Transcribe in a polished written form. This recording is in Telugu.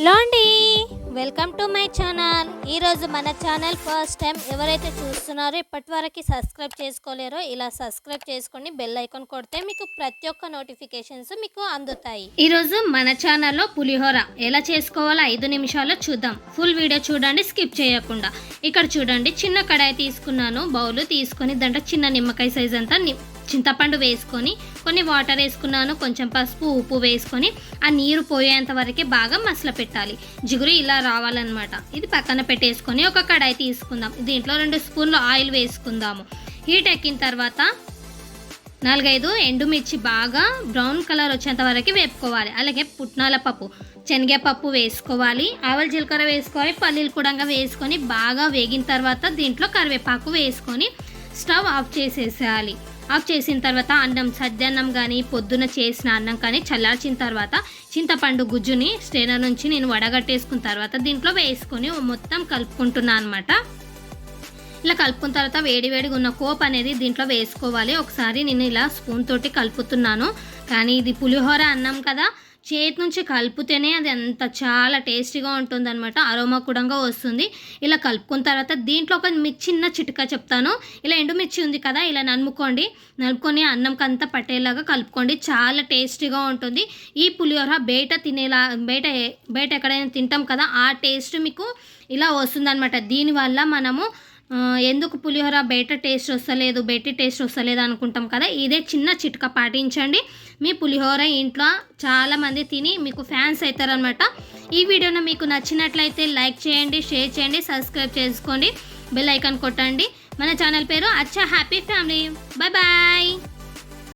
లోండి వెల్కమ్ టు మై ఛానల్. ఈరోజు మన ఛానల్ ఫస్ట్ టైం ఎవరైతే చూస్తున్నారో ఇప్పటివరకు సబ్స్క్రైబ్ చేసుకోలేరో ఇలా సబ్స్క్రైబ్ చేసుకొని బెల్ ఐకాన్ కొడితే మీకు ప్రతి ఒక్క నోటిఫికేషన్స్ మీకు అందుతాయి. ఈరోజు మన ఛానల్లో పులిహోర ఎలా చేసుకోవాలో 5 నిమిషాల్లో చూద్దాం. ఫుల్ వీడియో చూడండి, స్కిప్ చేయకుండా. ఇక్కడ చూడండి, చిన్న కడాయి తీసుకున్నాను, బౌల్ తీసుకొని దాంట్లో చిన్న నిమ్మకాయ సైజ్ అంతా చింతపండు వేసుకొని కొన్ని వాటర్ వేసుకున్నాను, కొంచెం పసుపు ఉప్పు వేసుకొని ఆ నీరు పోయేంత వరకే బాగా మసల పెట్టాలి. జిగురు ఇలా రావాలన్నమాట. ఇది పక్కన పెట్టేసుకొని ఒక కడాయి తీసుకుందాం. దీంట్లో 2 స్పూన్లు ఆయిల్ వేసుకుందాము. హీట్ ఎక్కిన తర్వాత 4-5 ఎండుమిర్చి బాగా బ్రౌన్ కలర్ వచ్చేంత వరకు వేపుకోవాలి. అలాగే పుట్నాల పప్పు, శనగపప్పు వేసుకోవాలి, ఆవాలు జీలకర్ర వేసుకోవాలి, పల్లీలు కూడా వేసుకొని బాగా వేగిన తర్వాత దీంట్లో కరివేపాకు వేసుకొని స్టవ్ ఆఫ్ చేసేసేయాలి. ఆఫ్ చేసిన తర్వాత అన్నం, సద్దన్నం కానీ పొద్దున చేసిన అన్నం కానీ చల్లార్చిన తర్వాత చింతపండు గుజ్జుని స్ట్రైనర్ నుంచి నేను వడగట్టేసుకున్న తర్వాత దీంట్లో వేసుకొని మొత్తం కలుపుకుంటున్నాను అనమాట. ఇలా కలుపుకున్న తర్వాత వేడివేడిగా ఉన్న కోప్ అనేది దీంట్లో వేసుకోవాలి. ఒకసారి నేను ఇలా స్పూన్ తోటి కలుపుతున్నాను, కానీ ఇది పులిహోర అన్నం కదా, చేతి నుంచి కలిపితేనే అది అంత చాలా టేస్టీగా ఉంటుంది అనమాట. అరోమా కూడా వస్తుంది. ఇలా కలుపుకున్న తర్వాత దీంట్లో ఒక చిన్న చిట్కా చెప్తాను. ఇలా ఎండుమిర్చి ఉంది కదా, ఇలా నలుపుకొని అన్నంకంతా పట్టేలాగా కలుపుకోండి. చాలా టేస్టీగా ఉంటుంది. ఈ పులిహోర బయట ఎక్కడైనా తింటాం కదా, ఆ టేస్ట్ మీకు ఇలా వస్తుంది అనమాట. దీనివల్ల మనము ఎందుకు పులిహోర బయట టేస్ట్ వస్తలేదు అనుకుంటాం కదా, ఇదే చిన్న చిట్కా పాటించండి. మీ పులిహోర ఇంట్లో చాలామంది తిని మీకు ఫ్యాన్స్ అవుతారనమాట. ఈ వీడియోను మీకు నచ్చినట్లయితే లైక్ చేయండి, షేర్ చేయండి, సబ్స్క్రైబ్ చేసుకోండి, బెల్ ఐకాన్ కొట్టండి. మన ఛానల్ పేరు అచ్చా హ్యాపీ ఫ్యామిలీ. Bye bye.